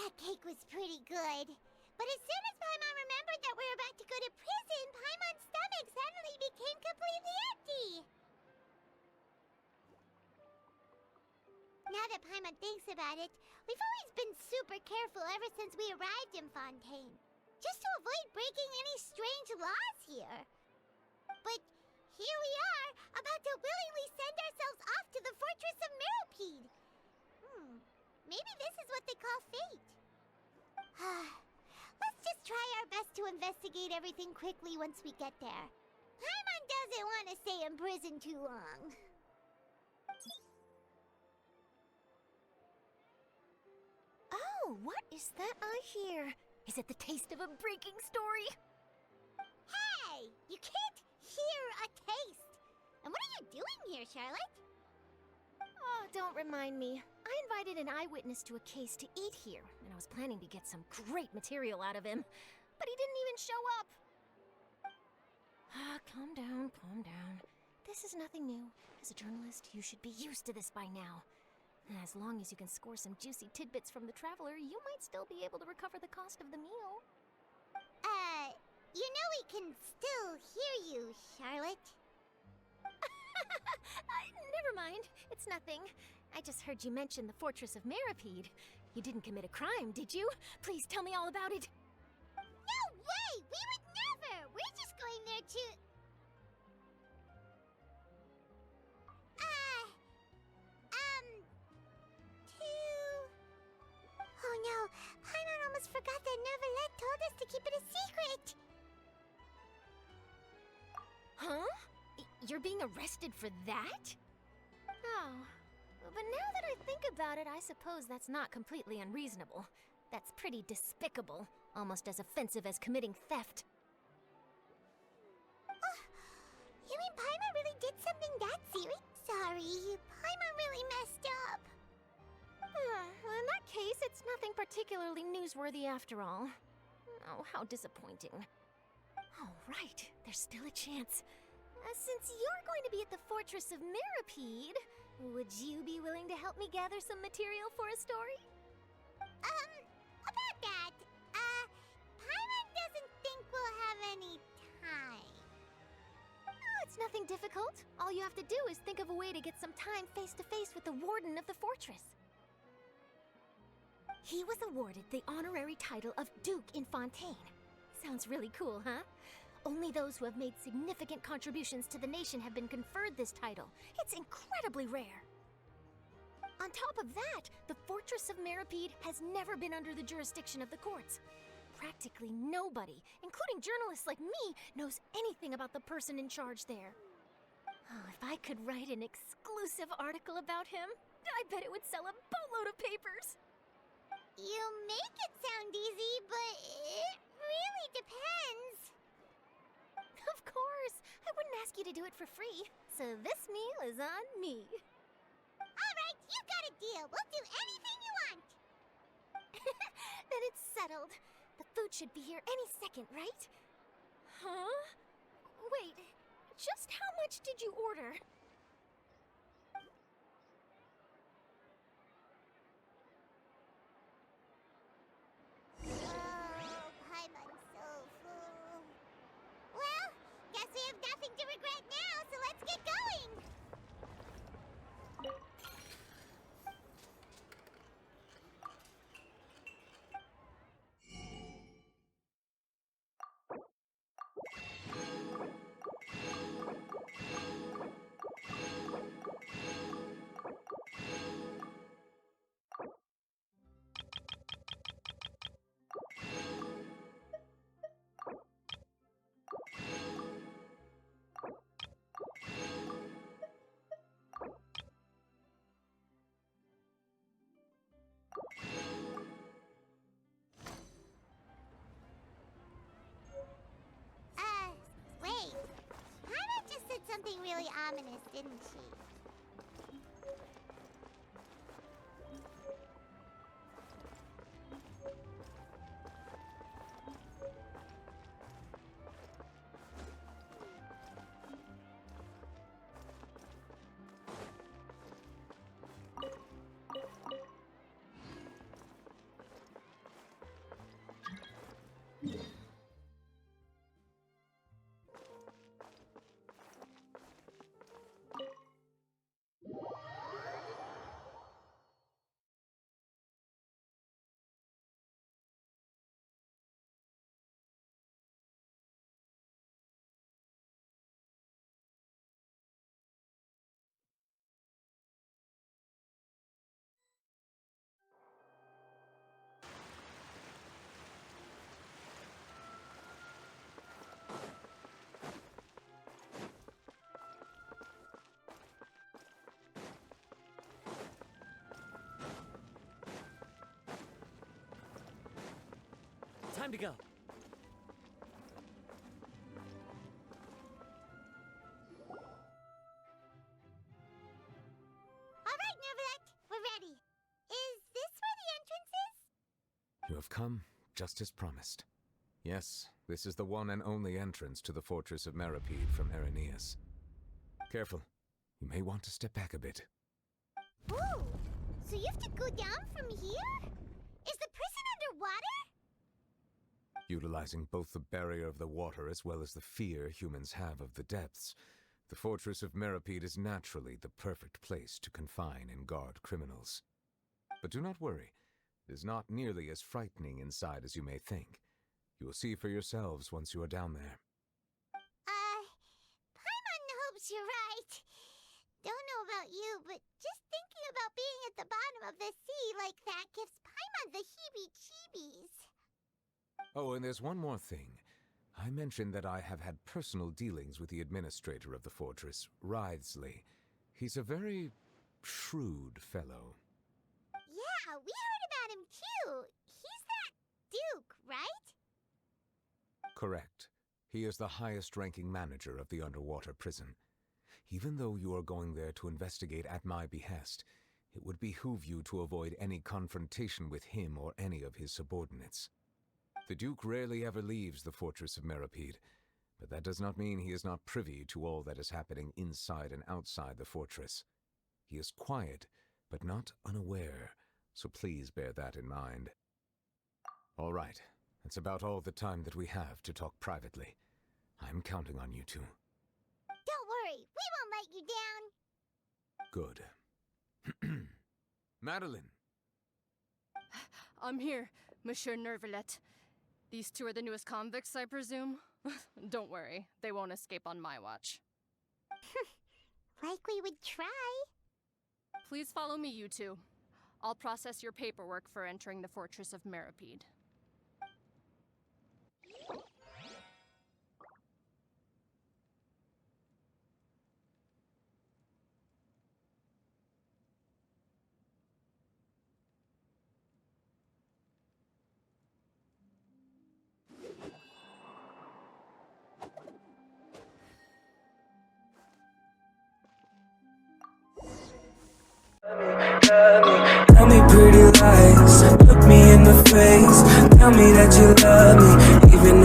That cake was pretty good. But as soon as Paimon remembered that we were about to go to prison, Paimon's stomach suddenly became completely empty. Now that Paimon thinks about it, we've always been super careful ever since we arrived in Fontaine, just to avoid breaking any strange laws here. But here we are, about to willingly send ourselves off to the Fortress of Meropide. Maybe this is what they call fate. Let's just try our best to investigate everything quickly once we get there. Paimon doesn't want to stay in prison too long. Oh, what is that I hear? Is it the taste of a breaking story? Hey! You can't hear a taste! And what are you doing here, Charlotte? Oh, don't remind me. I invited an eyewitness to a case to eat here, and I was planning to get some great material out of him. But he didn't even show up. Calm down, calm down. This is nothing new. As a journalist, you should be used to this by now. As long as you can score some juicy tidbits from the traveler, you might still be able to recover the cost of the meal. You know we can still hear you, Charlotte. Never mind. It's nothing. I just heard you mention the Fortress of Meropide. You didn't commit a crime, did you? Please tell me all about it. No way! We would never! We're just going there to... Oh no, Paimon almost forgot that Neverlet told us to keep it a secret! Huh? You're being arrested for that? Oh, but now that I think about it, I suppose that's not completely unreasonable. That's pretty despicable, almost as offensive as committing theft. You mean Paimon really did something that serious? Sorry, Paimon really messed up. Well, in that case, it's nothing particularly newsworthy after all. Oh, how disappointing. All right, there's still a chance. Since you're going to be at the Fortress of Meropide, would you be willing to help me gather some material for a story? About that, Paimon doesn't think we'll have any time. Oh, it's nothing difficult. All you have to do is think of a way to get some time face-to-face with the warden of the fortress. He was awarded the honorary title of Duke in Fontaine. Sounds really cool, huh? Only those who have made significant contributions to the nation have been conferred this title. It's incredibly rare. On top of that, the Fortress of Meropide has never been under the jurisdiction of the courts. Practically nobody, including journalists like me, knows anything about the person in charge there. Oh, if I could write an exclusive article about him, I bet it would sell a boatload of papers. You make it sound easy, but it really depends. Of course, I wouldn't ask you to do it for free, so this meal is on me. All right, you got a deal. We'll do anything you want. Then it's settled. The food should be here any second, right? Huh? Wait, just how much did you order? Oh, Paimon's so full. Well, guess we have nothing to regret now, so let's get going. Wait. Paimon just said something really ominous, didn't she? Time to go. All right, Nervalet, we're ready. Is this where the entrance is? You have come, just as promised. Yes, this is the one and only entrance to the fortress of Meripede from Irenaeus. Careful. You may want to step back a bit. Ooh, so you have to go down from here? Is the prison underwater? Utilizing both the barrier of the water as well as the fear humans have of the depths, the fortress of Meripede is naturally the perfect place to confine and guard criminals. But do not worry. It is not nearly as frightening inside as you may think. You will see for yourselves once you are down there. Paimon hopes you're right. Don't know about you, but just thinking about being at the bottom of the sea like that gives Paimon the heebie-jeebies. Oh, and there's one more thing. I mentioned that I have had personal dealings with the administrator of the fortress, Writhsley. He's a very shrewd fellow. Yeah, we heard about him too. He's that Duke, right? Correct. He is the highest-ranking manager of the underwater prison. Even though you are going there to investigate at my behest, it would behoove you to avoid any confrontation with him or any of his subordinates. The Duke rarely ever leaves the fortress of Meripede, but that does not mean he is not privy to all that is happening inside and outside the fortress. He is quiet, but not unaware, so please bear that in mind. All right, that's about all the time that we have to talk privately. I'm counting on you two. Don't worry, we won't let you down. Good. Madeline! I'm here, Monsieur Nervalet. These two are the newest convicts, I presume? Don't worry, they won't escape on my watch. Like we would try. Please follow me, you two. I'll process your paperwork for entering the Fortress of Meripede. Tell me pretty lies, look me in the face. Tell me that you love me, even